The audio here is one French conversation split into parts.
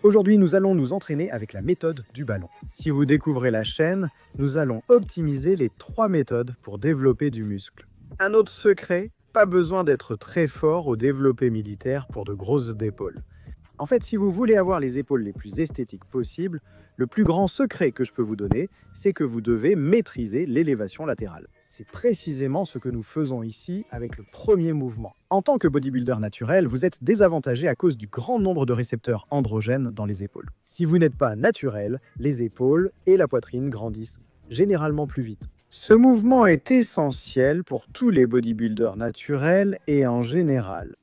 Aujourd'hui, nous allons nous entraîner avec la méthode du ballon. Si vous découvrez la chaîne, nous allons optimiser les 3 méthodes pour développer du muscle. Un autre secret, pas besoin d'être très fort au développé militaire pour de grosses épaules. En fait, si vous voulez avoir les épaules les plus esthétiques possibles, le plus grand secret que je peux vous donner, c'est que vous devez maîtriser l'élévation latérale. C'est précisément ce que nous faisons ici avec le premier mouvement. En tant que bodybuilder naturel, vous êtes désavantagé à cause du grand nombre de récepteurs androgènes dans les épaules. Si vous n'êtes pas naturel, les épaules et la poitrine grandissent généralement plus vite. Ce mouvement est essentiel pour tous les bodybuilders naturels et en général.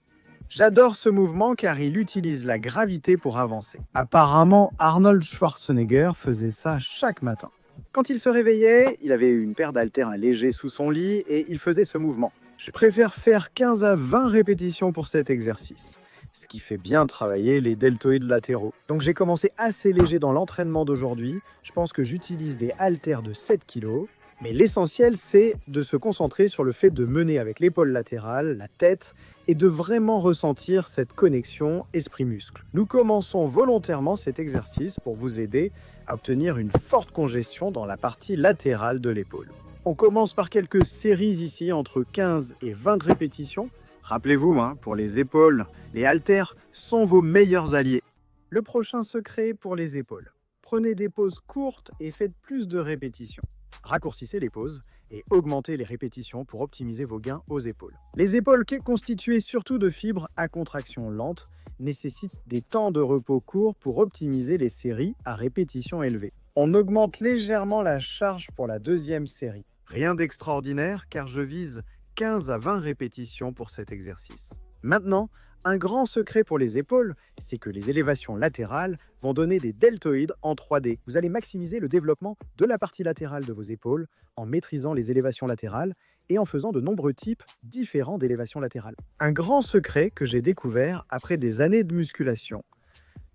J'adore ce mouvement car il utilise la gravité pour avancer. Apparemment, Arnold Schwarzenegger faisait ça chaque matin. Quand il se réveillait, il avait une paire d'haltères allégées sous son lit et il faisait ce mouvement. Je préfère faire 15 à 20 répétitions pour cet exercice, ce qui fait bien travailler les deltoïdes latéraux. Donc j'ai commencé assez léger dans l'entraînement d'aujourd'hui. Je pense que j'utilise des haltères de 7 kg. Mais l'essentiel, c'est de se concentrer sur le fait de mener avec l'épaule latérale, la tête, et de vraiment ressentir cette connexion esprit-muscle. Nous commençons volontairement cet exercice pour vous aider à obtenir une forte congestion dans la partie latérale de l'épaule. On commence par quelques séries ici, entre 15 et 20 répétitions. Rappelez-vous, pour les épaules, les haltères sont vos meilleurs alliés. Le prochain secret pour les épaules. Prenez des pauses courtes et faites plus de répétitions. Raccourcissez les pauses et augmentez les répétitions pour optimiser vos gains aux épaules. Les épaules, constituées surtout de fibres à contraction lente, nécessitent des temps de repos courts pour optimiser les séries à répétition élevée. On augmente légèrement la charge pour la deuxième série. Rien d'extraordinaire car je vise 15 à 20 répétitions pour cet exercice. Maintenant, un grand secret pour les épaules, c'est que les élévations latérales vont donner des deltoïdes en 3D. Vous allez maximiser le développement de la partie latérale de vos épaules en maîtrisant les élévations latérales et en faisant de nombreux types différents d'élévations latérales. Un grand secret que j'ai découvert après des années de musculation.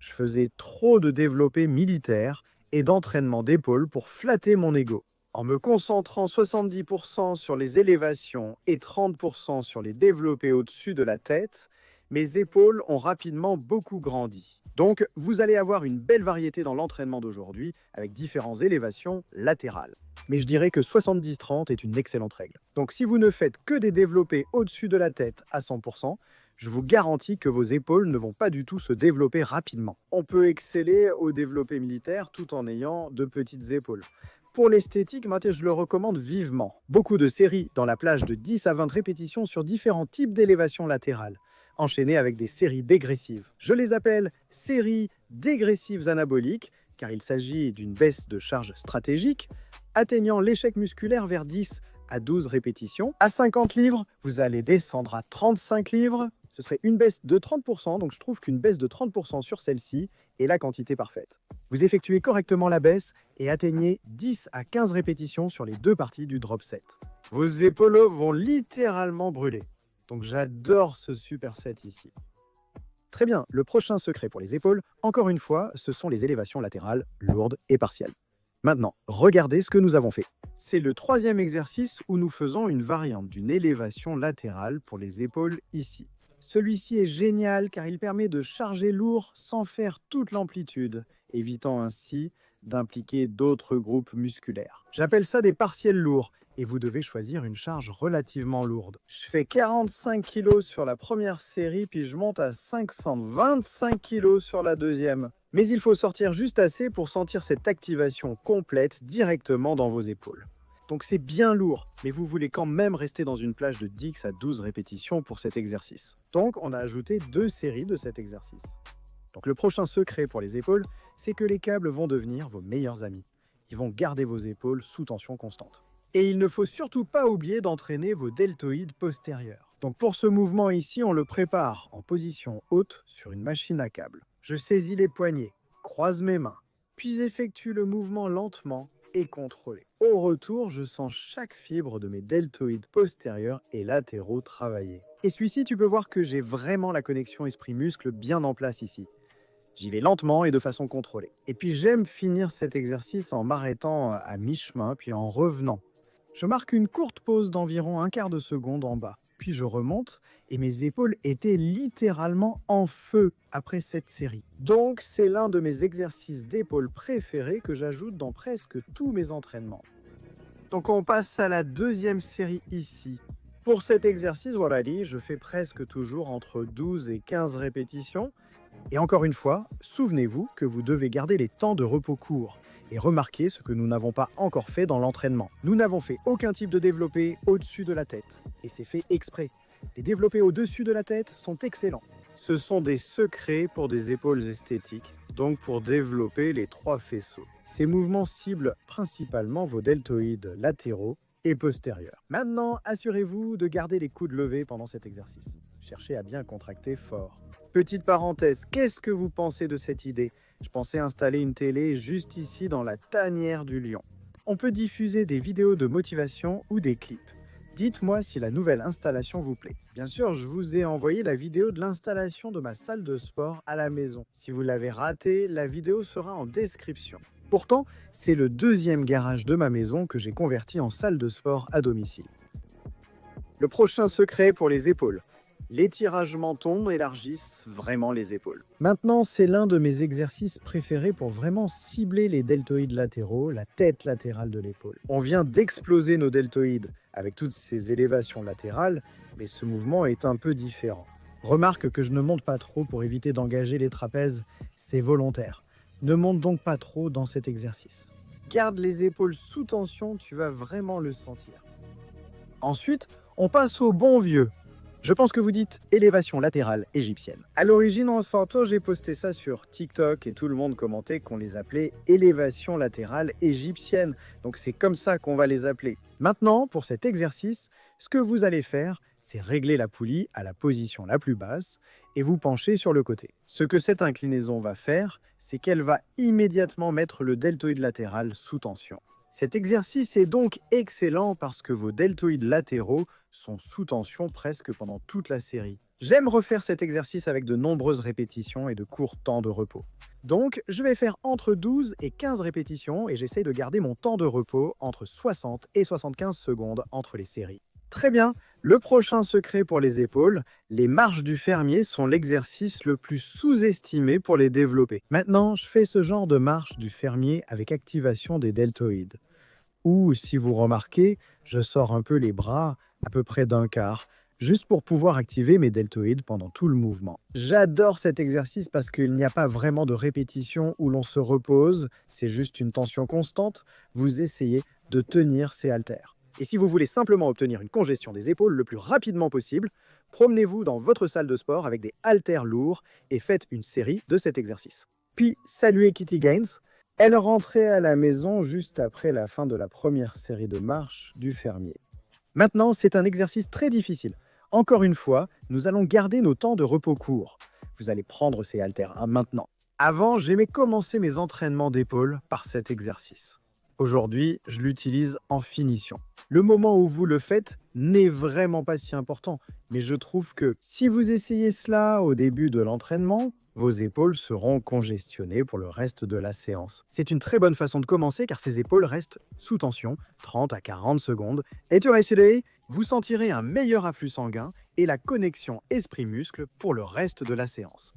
Je faisais trop de développés militaires et d'entraînement d'épaules pour flatter mon ego. En me concentrant 70% sur les élévations et 30% sur les développés au-dessus de la tête, mes épaules ont rapidement beaucoup grandi. Donc, vous allez avoir une belle variété dans l'entraînement d'aujourd'hui avec différentes élévations latérales. Mais je dirais que 70-30 est une excellente règle. Donc, si vous ne faites que des développés au-dessus de la tête à 100%, je vous garantis que vos épaules ne vont pas du tout se développer rapidement. On peut exceller au développé militaire tout en ayant de petites épaules. Pour l'esthétique, je le recommande vivement. Beaucoup de séries dans la plage de 10 à 20 répétitions sur différents types d'élévations latérales, enchaînées avec des séries dégressives. Je les appelle séries dégressives anaboliques, car il s'agit d'une baisse de charge stratégique, atteignant l'échec musculaire vers 10 à 12 répétitions. À 50 livres, vous allez descendre à 35 livres. Ce serait une baisse de 30%, donc je trouve qu'une baisse de 30% sur celle-ci est la quantité parfaite. Vous effectuez correctement la baisse et atteignez 10 à 15 répétitions sur les deux parties du drop set. Vos épaules vont littéralement brûler. Donc j'adore ce superset ici. Très bien, le prochain secret pour les épaules, encore une fois, ce sont les élévations latérales lourdes et partielles. Maintenant, regardez ce que nous avons fait. C'est le troisième exercice où nous faisons une variante d'une élévation latérale pour les épaules ici. Celui-ci est génial car il permet de charger lourd sans faire toute l'amplitude, évitant ainsi d'impliquer d'autres groupes musculaires. J'appelle ça des partiels lourds et vous devez choisir une charge relativement lourde. Je fais 45 kg sur la première série puis je monte à 525 kg sur la deuxième. Mais il faut sortir juste assez pour sentir cette activation complète directement dans vos épaules. Donc c'est bien lourd, mais vous voulez quand même rester dans une plage de 10 à 12 répétitions pour cet exercice. Donc on a ajouté 2 séries de cet exercice. Donc le prochain secret pour les épaules, c'est que les câbles vont devenir vos meilleurs amis. Ils vont garder vos épaules sous tension constante. Et il ne faut surtout pas oublier d'entraîner vos deltoïdes postérieurs. Donc pour ce mouvement ici, on le prépare en position haute sur une machine à câbles. Je saisis les poignets, croise mes mains, puis effectue le mouvement lentement et contrôlé. Au retour, je sens chaque fibre de mes deltoïdes postérieurs et latéraux travailler. Et celui-ci, tu peux voir que j'ai vraiment la connexion esprit-muscle bien en place ici. J'y vais lentement et de façon contrôlée. Et puis j'aime finir cet exercice en m'arrêtant à mi-chemin, puis en revenant. Je marque une courte pause d'environ un quart de seconde en bas. Puis je remonte et mes épaules étaient littéralement en feu après cette série. Donc c'est l'un de mes exercices d'épaules préférés que j'ajoute dans presque tous mes entraînements. Donc on passe à la deuxième série ici. Pour cet exercice, voilà dit, je fais presque toujours entre 12 et 15 répétitions. Et encore une fois, souvenez-vous que vous devez garder les temps de repos courts. Et remarquez ce que nous n'avons pas encore fait dans l'entraînement. Nous n'avons fait aucun type de développé au-dessus de la tête. Et c'est fait exprès. Les développés au-dessus de la tête sont excellents. Ce sont des secrets pour des épaules esthétiques, donc pour développer les trois faisceaux. Ces mouvements ciblent principalement vos deltoïdes latéraux et postérieurs. Maintenant, assurez-vous de garder les coudes levés pendant cet exercice. Cherchez à bien contracter fort. Petite parenthèse, qu'est-ce que vous pensez de cette idée? Je pensais installer une télé juste ici dans la tanière du lion. On peut diffuser des vidéos de motivation ou des clips. Dites-moi si la nouvelle installation vous plaît. Bien sûr, je vous ai envoyé la vidéo de l'installation de ma salle de sport à la maison. Si vous l'avez ratée, la vidéo sera en description. Pourtant, c'est le deuxième garage de ma maison que j'ai converti en salle de sport à domicile. Le prochain secret pour les épaules. L'étirage menton élargissent vraiment les épaules. Maintenant, c'est l'un de mes exercices préférés pour vraiment cibler les deltoïdes latéraux, la tête latérale de l'épaule. On vient d'exploser nos deltoïdes avec toutes ces élévations latérales, mais ce mouvement est un peu différent. Remarque que je ne monte pas trop pour éviter d'engager les trapèzes, c'est volontaire. Ne monte donc pas trop dans cet exercice. Garde les épaules sous tension, tu vas vraiment le sentir. Ensuite, on passe au bon vieux. Je pense que vous dites élévation latérale égyptienne. À l'origine, en photo, j'ai posté ça sur TikTok et tout le monde commentait qu'on les appelait élévation latérale égyptienne. Donc c'est comme ça qu'on va les appeler. Maintenant, pour cet exercice, ce que vous allez faire, c'est régler la poulie à la position la plus basse et vous pencher sur le côté. Ce que cette inclinaison va faire, c'est qu'elle va immédiatement mettre le deltoïde latéral sous tension. Cet exercice est donc excellent parce que vos deltoïdes latéraux sont sous tension presque pendant toute la série. J'aime refaire cet exercice avec de nombreuses répétitions et de courts temps de repos. Donc, je vais faire entre 12 et 15 répétitions et j'essaye de garder mon temps de repos entre 60 et 75 secondes entre les séries. Très bien, le prochain secret pour les épaules, les marches du fermier sont l'exercice le plus sous-estimé pour les développer. Maintenant, je fais ce genre de marche du fermier avec activation des deltoïdes. Ou, si vous remarquez, je sors un peu les bras, à peu près d'un quart, juste pour pouvoir activer mes deltoïdes pendant tout le mouvement. J'adore cet exercice parce qu'il n'y a pas vraiment de répétition où l'on se repose, c'est juste une tension constante. Vous essayez de tenir ces haltères. Et si vous voulez simplement obtenir une congestion des épaules le plus rapidement possible, promenez-vous dans votre salle de sport avec des haltères lourds et faites une série de cet exercice. Puis, saluez Kitty Gaines. Elle rentrait à la maison juste après la fin de la première série de marches du fermier. Maintenant, c'est un exercice très difficile. Encore une fois, nous allons garder nos temps de repos courts. Vous allez prendre ces haltères maintenant. Avant, j'aimais commencer mes entraînements d'épaules par cet exercice. Aujourd'hui, je l'utilise en finition. Le moment où vous le faites n'est vraiment pas si important, mais je trouve que si vous essayez cela au début de l'entraînement, vos épaules seront congestionnées pour le reste de la séance. C'est une très bonne façon de commencer car ces épaules restent sous tension 30 à 40 secondes. Et tu today, vous sentirez un meilleur afflux sanguin et la connexion esprit-muscle pour le reste de la séance.